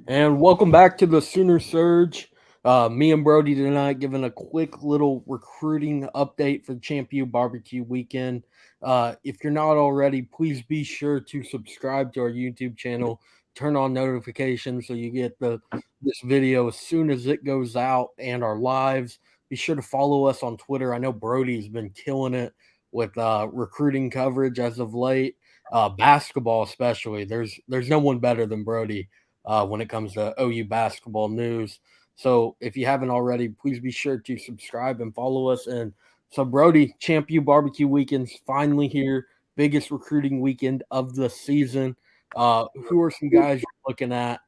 And welcome back to the Sooner Surge. Me and Brody tonight giving a quick little recruiting update for ChampU BBQ weekend. If you're not already, please be sure to subscribe to our YouTube channel. Turn on notifications so you get this video as soon as it goes out and our lives. Be sure to follow us on Twitter. I know Brody's been killing it with recruiting coverage as of late. Basketball especially. There's no one better than Brody when it comes to OU basketball news. So if you haven't already, please be sure to subscribe and follow us. And so, Brody, ChampU BBQ weekend's finally here. Biggest recruiting weekend of the season. Who are some guys you're looking at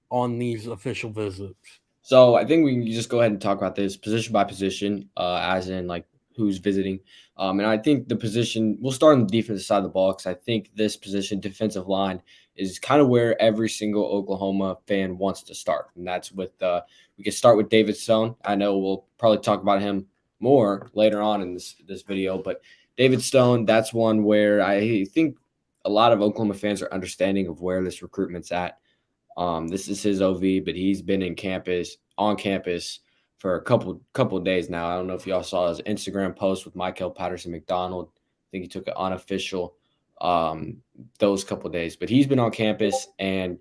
on these official visits? So I think we can just go ahead and talk about this position by position, as in like who's visiting. And I think the position we'll start on the defensive side of the ball because I think this position, defensive line, is kind of where every single Oklahoma fan wants to start, and that's with we can start with David Stone. I know we'll probably talk about him more later on in this video, but David Stone, that's one where I think a lot of Oklahoma fans are understanding of where this recruitment's at. This is his OV, but he's been on campus for a couple of days now. I don't know if y'all saw his Instagram post with Michael Patterson McDonald. I think he took it unofficial those couple of days, but he's been on campus, and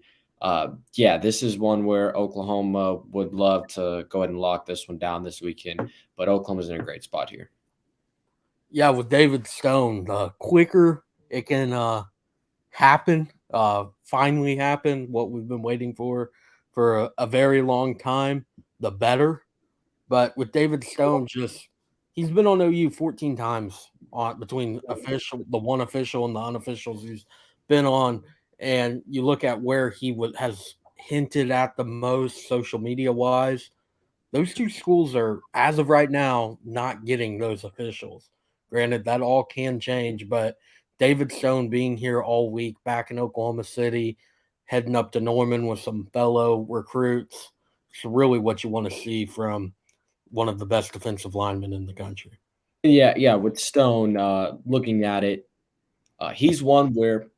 yeah, this is one where Oklahoma would love to go ahead and lock this one down this weekend. But Oklahoma's in a great spot here. Yeah, with David Stone, the quicker it can happen, finally happen, what we've been waiting for a very long time, the better. But with David Stone, just he's been on OU 14 times on between the one official and the unofficials he's been on, and you look at where has hinted at the most social media wise. Those two schools are, as of right now, not getting those officials. Granted, that all can change, but David Stone being here all week back in Oklahoma City, heading up to Norman with some fellow recruits, it's really what you want to see from one of the best defensive linemen in the country. Yeah. With Stone, looking at it, he's one where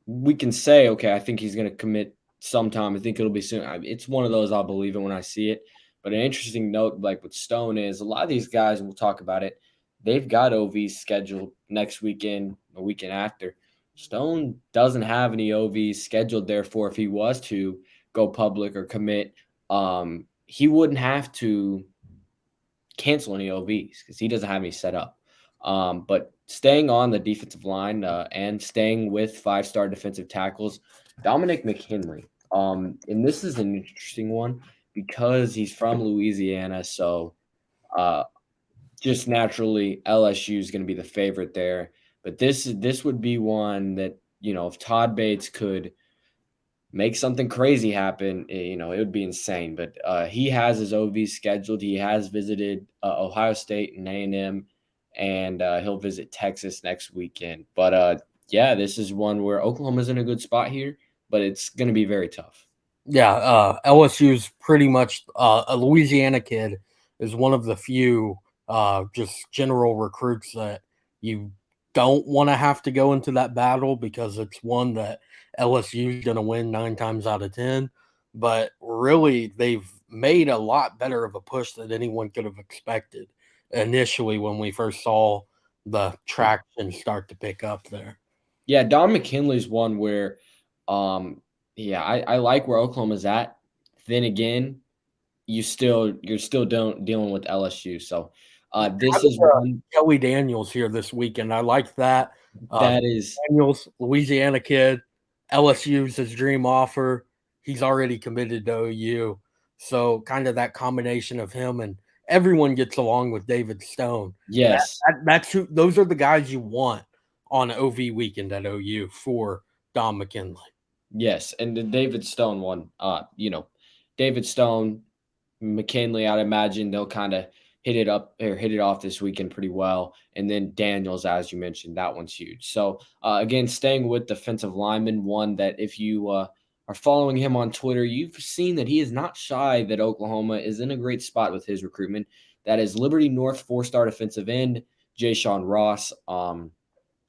we can say, okay, I think he's going to commit sometime. I think it'll be soon. It's one of those I'll believe it when I see it. But an interesting note, like with Stone, is a lot of these guys, and we'll talk about it, they've got OVs scheduled next weekend, a weekend after. Stone doesn't have any OVs scheduled. Therefore, if he was to go public or commit, he wouldn't have to cancel any OVs because he doesn't have any set up. But staying on the defensive line and staying with five-star defensive tackles, Dominic McKinley. And this is an interesting one because he's from Louisiana, so uh, just naturally LSU is going to be the favorite there. But this would be one that if Todd Bates could make something crazy happen, it would be insane. But he has his OV scheduled. He has visited Ohio State and A&M, and he'll visit Texas next weekend. But yeah, this is one where Oklahoma's in a good spot here, but it's going to be very tough. Yeah, LSU's pretty much a Louisiana kid is one of the few just general recruits that you don't want to have to go into that battle because it's one that LSU's going to win 9 times out of 10. But really, they've made a lot better of a push than anyone could have expected initially when we first saw the traction start to pick up there. Yeah, Don McKinley's one where, yeah, I like where Oklahoma's at. Then again, you're still dealing with LSU. So this Having is one Kelly Daniels here this weekend, I like that. that is Daniels, Louisiana kid, LSU's his dream offer. He's already committed to OU. So kind of that combination of him and everyone gets along with David Stone. yes. That's who those are the guys you want on OV weekend at OU for Don McKinley. Yes, and the David Stone one, David Stone, McKinley, I'd imagine they'll kind of hit it up or hit it off this weekend pretty well. And then Daniels, as you mentioned, that one's huge. So again, staying with defensive lineman, one that if you are following him on Twitter, you've seen that he is not shy that Oklahoma is in a great spot with his recruitment. That is Liberty North 4-star defensive end, Jay Sean Ross.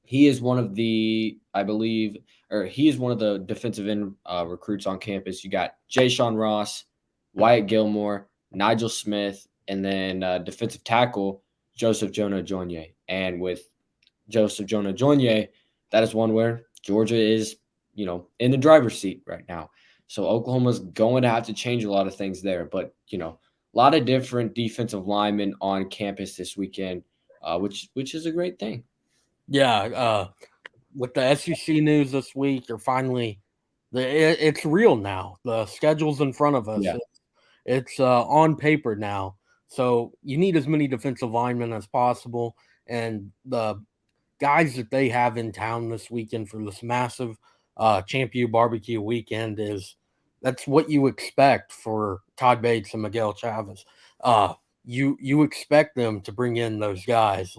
He is one of the, I believe, or he is one of the defensive end recruits on campus. You got Jay Sean Ross, Wyatt Gilmore, Nigel Smith, and then defensive tackle Joseph Jonah Jonye. And with Joseph Jonah Jonye, that is one where Georgia is, in the driver's seat right now. So Oklahoma's going to have to change a lot of things there. But, a lot of different defensive linemen on campus this weekend, which is a great thing. Yeah, with the SEC news this week, you're finally it's real now. The schedule's in front of us. Yeah. It's on paper now. So you need as many defensive linemen as possible, and the guys that they have in town this weekend for this massive ChampU BBQ weekend that's what you expect for Todd Bates and Miguel Chavez. Uh, you expect them to bring in those guys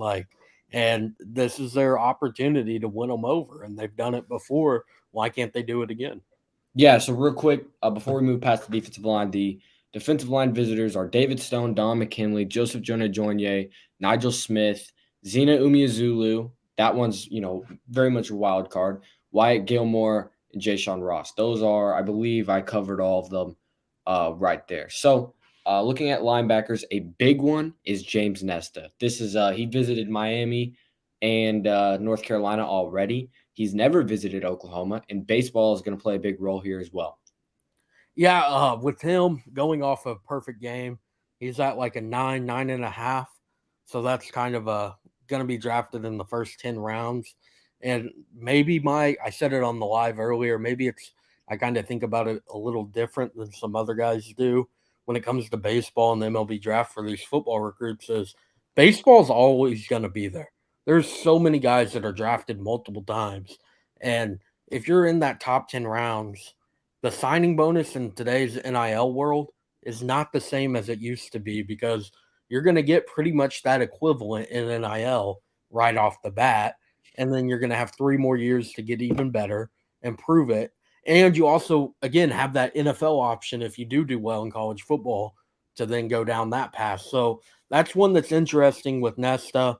and this is their opportunity to win them over, and they've done it before. Why can't they do it again? Yeah, so real quick, before we move past the defensive line visitors are David Stone, Don McKinley, Joseph Jonah Jonye, Nigel Smith, Zena Umeazulu. That one's, very much a wild card. Wyatt Gilmore and Jay Sean Ross. Those are, I believe I covered all of them right there. So looking at linebackers, a big one is James Nesta. This is he visited Miami and North Carolina already. He's never visited Oklahoma, and baseball is going to play a big role here as well. Yeah, with him going off a perfect game, he's at like a 9.5. So that's kind of going to be drafted in the first 10 rounds. And maybe I said it on the live earlier, maybe I kind of think about it a little different than some other guys do when it comes to baseball and the MLB draft for these football recruits. Is baseball's always going to be there. There's so many guys that are drafted multiple times. And if you're in that top 10 rounds, the signing bonus in today's NIL world is not the same as it used to be, because you're going to get pretty much that equivalent in NIL right off the bat. And then you're going to have 3 more years to get even better and prove it. And you also, again, have that NFL option if you do well in college football to then go down that path. So that's one that's interesting with Nesta.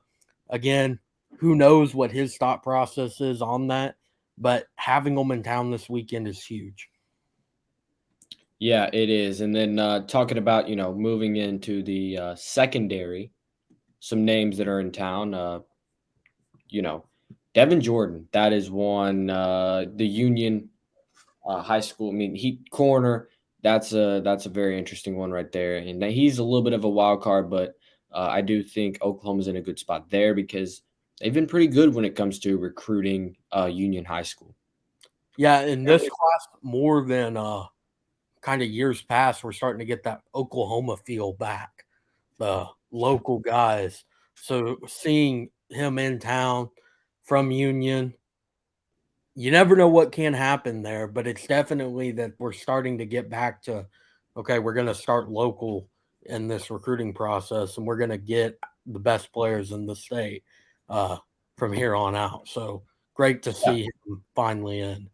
Again, who knows what his thought process is on that, but having them in town this weekend is huge. Yeah, it is. And then talking about, moving into the secondary, some names that are in town, you know, Devin Jordan, that is one, the Union high school. I mean, he corner, that's a very interesting one right there. And he's a little bit of a wild card, but I do think Oklahoma's in a good spot there because they've been pretty good when it comes to recruiting Union High School. Yeah, in this class, more than kind of years past, we're starting to get that Oklahoma feel back, the local guys. So seeing him in town from Union, you never know what can happen there, but it's definitely that we're starting to get back to, okay, we're going to start local in this recruiting process, and we're going to get the best players in the state uh, from here on out. So great to Yeah. see him finally in.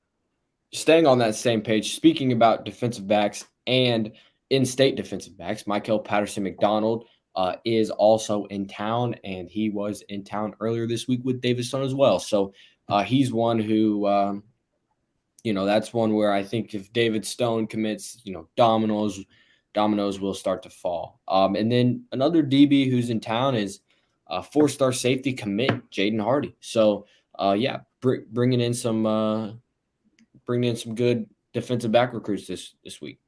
Staying on that same page, speaking about defensive backs and in-state defensive backs, Michael Patterson McDonald is also in town, and he was in town earlier this week with David Stone as well. So he's one who, that's one where I think if David Stone commits, dominoes will start to fall. And then another DB who's in town is four-star safety commit Jaden Hardy. So yeah, bringing in some good defensive back recruits this week.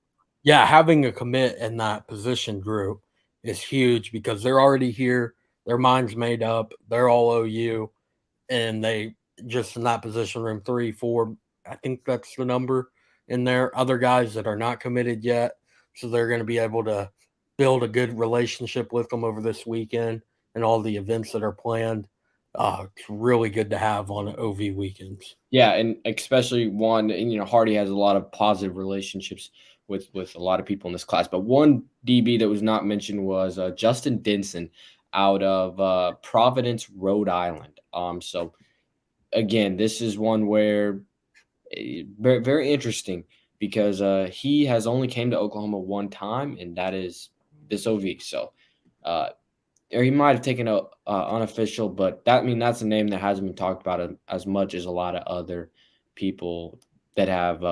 Yeah, having a commit in that position group is huge because they're already here. Their mind's made up. They're all OU, and they just in that position room 3, 4. I think that's the number in there. Other guys that are not committed yet, so they're going to be able to build a good relationship with them over this weekend and all the events that are planned. It's really good to have on OV weekends. Yeah, and especially one, and Hardy has a lot of positive relationships with a lot of people in this class. But one DB that was not mentioned was Justin Denson out of Providence, Rhode Island. So again, this is one where very very interesting because he has only came to Oklahoma one time, and that is this OV. So or he might have taken a unofficial, but that's a name that hasn't been talked about as much as a lot of other people that have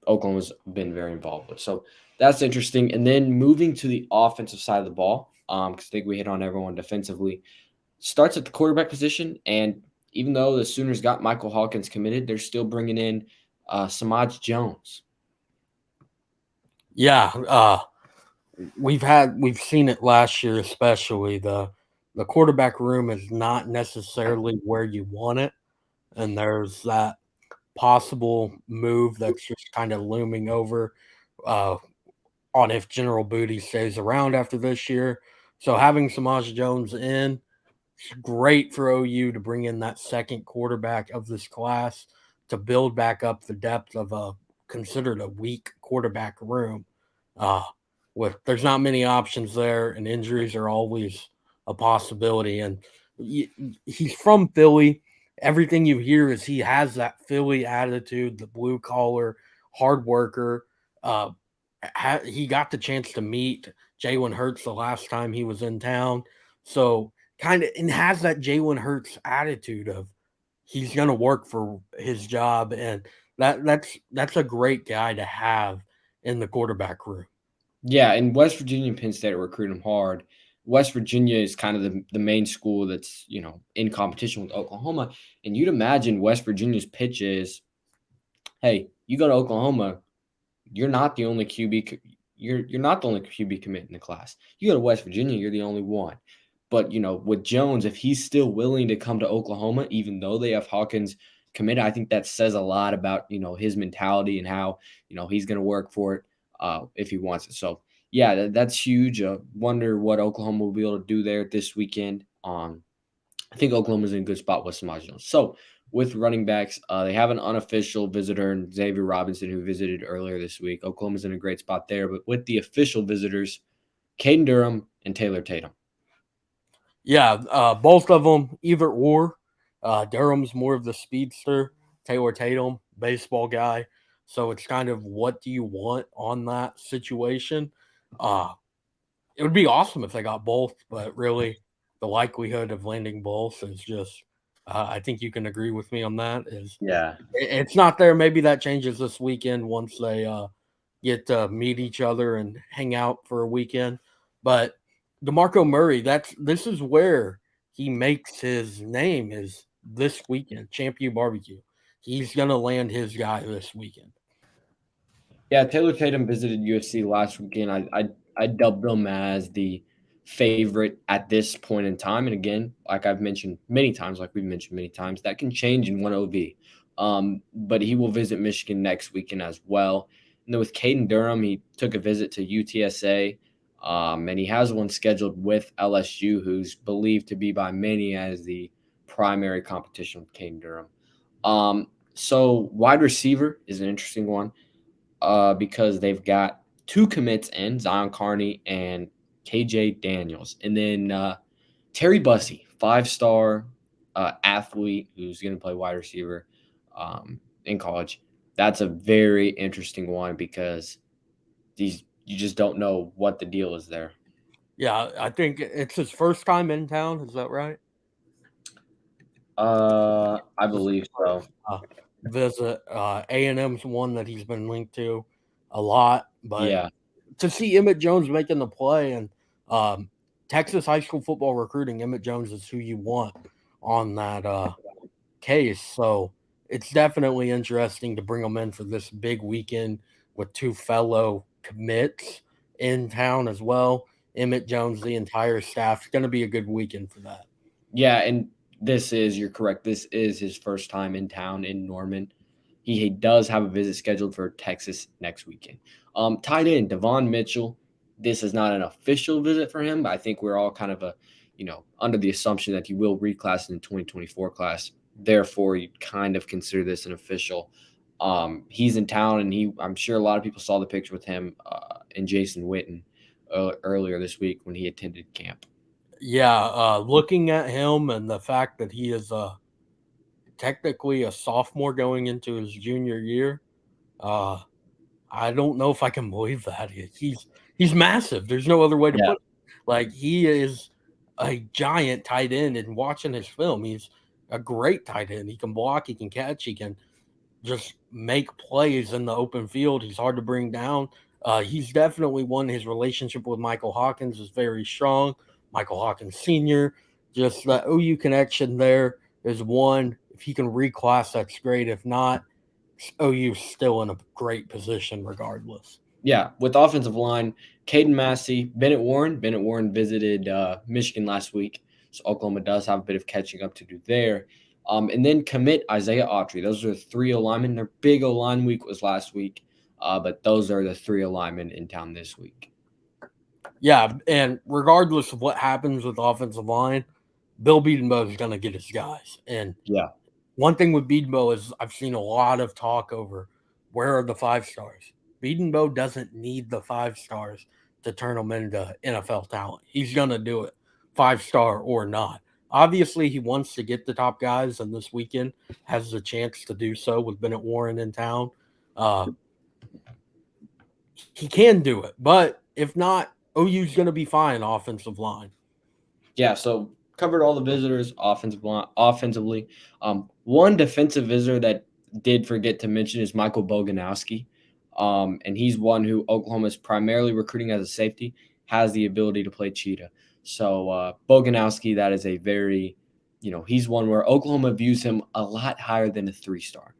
Oklahoma's been very involved with. So that's interesting. And then moving to the offensive side of the ball, because I think we hit on everyone defensively. Starts at the quarterback position, and even though the Sooners got Michael Hawkins committed, they're still bringing in Samaj Jones. Yeah, we've seen it last year, especially the quarterback room is not necessarily where you want it, and there's that possible move that's just kind of looming over uh, on if General Booty stays around after this year. So having Samaj Jones in, it's great for OU to bring in that second quarterback of this class to build back up the depth of a considered a weak quarterback room. Uh, with there's not many options there, and injuries are always a possibility. And he's from Philly. Everything you hear is he has that Philly attitude, the blue collar, hard worker. Uh, he got the chance to meet Jalen Hurts the last time he was in town, so kind of and has that Jalen Hurts attitude of he's going to work for his job, and that's a great guy to have in the quarterback room. Yeah, and West Virginia and Penn State are recruiting him hard. West Virginia is kind of the main school that's in competition with Oklahoma, and you'd imagine West Virginia's pitch is, hey, you go to Oklahoma, you're not the only you're not the only QB commit in the class. You go to West Virginia, you're the only one. But with Jones, if he's still willing to come to Oklahoma, even though they have Hawkins committed, I think that says a lot about his mentality and how he's going to work for it if he wants it. So yeah, that's huge. Wonder what Oklahoma will be able to do there this weekend. I think Oklahoma's in a good spot with Samaj Jones. So with running backs, they have an unofficial visitor in Xavier Robinson who visited earlier this week. Oklahoma's in a great spot there. But with the official visitors, Caden Durham and Taylor Tatum. Yeah, both of them either or. Durham's more of the speedster. Taylor Tatum, baseball guy. So it's kind of what do you want on that situation? Uh, it would be awesome if they got both, but really, the likelihood of landing both is just. I think you can agree with me on that. Is Yeah. it's not there. Maybe that changes this weekend once they get to meet each other and hang out for a weekend. But DeMarco Murray, this is where he makes his name is this weekend, ChampU BBQ. He's gonna land his guy this weekend. Yeah, Taylor Tatum visited UFC last weekend. I dubbed him as the favorite at this point in time. And again, like I've mentioned many times, like we've mentioned many times, that can change in one OV. But he will visit Michigan next weekend as well. And then with Caden Durham, he took a visit to UTSA, and he has one scheduled with LSU, who's believed to be by many as the primary competition with Caden Durham. So wide receiver is an interesting one because they've got two commits in Zion Carney and KJ Daniels. And then Terry Bussey, 5-star athlete who's going to play wide receiver in college. That's a very interesting one because you just don't know what the deal is there. Yeah, I think it's his first time in town. Is that right? I This is believe his so. first visit. A&M's one that he's been linked to a lot, but Yeah. to see Emmett Jones making the play and um, Texas high school football recruiting, Emmett Jones is who you want on that case. So it's definitely interesting to bring him in for this big weekend with two fellow commits in town as well. Emmett Jones, the entire staff. It's going to be a good weekend for that. Yeah, and you're correct. This is his first time in town in Norman. He does have a visit scheduled for Texas next weekend. Tight end Devon Mitchell. This is not an official visit for him, but I think we're all kind of under the assumption that he will reclass in the 2024 class. Therefore, you kind of consider this an official. He's in town, and I'm sure a lot of people saw the picture with him and Jason Witten earlier this week when he attended camp. Yeah, looking at him and the fact that he is technically a sophomore going into his junior year, uh, I don't know if I can believe that. He's massive. There's no other way to Yeah. put it. Like he is a giant tight end, and watching his film, he's a great tight end. He can block, he can catch, he can just make plays in the open field. He's hard to bring down. He's definitely one. His relationship with Michael Hawkins is very strong. Michael Hawkins Sr., just the OU connection there is one. If he can reclass, that's great. If not, OU's still in a great position regardless. Yeah, with offensive line, Caden Massey, Bennett Warren. Bennett Warren visited Michigan last week, so Oklahoma does have a bit of catching up to do there. And then commit Isaiah Autry. Those are three O-linemen. Their big O-line week was last week, but those are the three O-linemen in town this week. Yeah, and regardless of what happens with the offensive line, Bill Bedenbaugh is going to get his guys. And Yeah, one thing with Bedenbaugh is I've seen a lot of talk over where are the 5 stars. Bedenbaugh doesn't need the 5 stars to turn them into NFL talent. He's going to do it, 5 star or not. Obviously, he wants to get the top guys, and this weekend has the chance to do so with Bennett Warren in town. Uh, he can do it, but if not, OU's going to be fine offensive line. yeah. So covered all the visitors offensively. One defensive visitor that did forget to mention is Michael Boganowski. And he's one who Oklahoma is primarily recruiting as a safety, has the ability to play cheetah. So Boganowski, that is a very, he's one where Oklahoma views him a lot higher than a 3-star.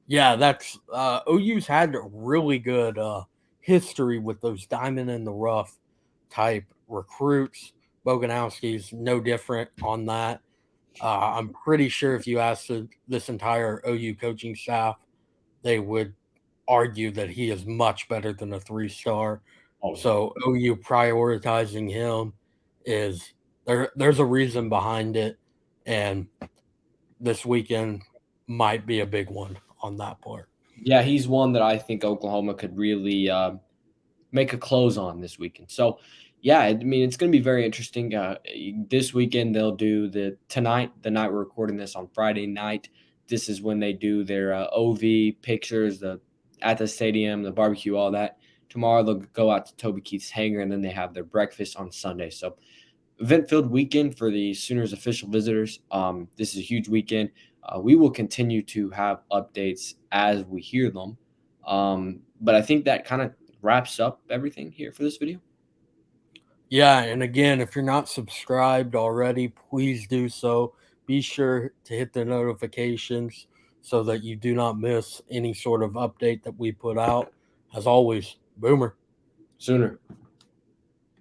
Yeah, that's OU's had a really good history with those diamond in the rough type recruits. Boganowski's no different on that. I'm pretty sure if you asked this entire OU coaching staff, they would argue that he is much better than a 3 star. Oh yeah. So OU prioritizing him is there's a reason behind it, and this weekend might be a big one on that part. Yeah, he's one that I think Oklahoma could really make a close on this weekend. So, yeah, I mean, it's going to be very interesting. This weekend, they'll do the night we're recording this on Friday night. This is when they do their OV pictures, at the stadium, the barbecue, all that. Tomorrow, they'll go out to Toby Keith's hangar, and then they have their breakfast on Sunday. So, event-filled weekend for the Sooners official visitors. This is a huge weekend. We will continue to have updates as we hear them. But I think that kind of wraps up everything here for this video. Yeah, and again, if you're not subscribed already, please do so. Be sure to hit the notifications so that you do not miss any sort of update that we put out. As always, Boomer. Sooner.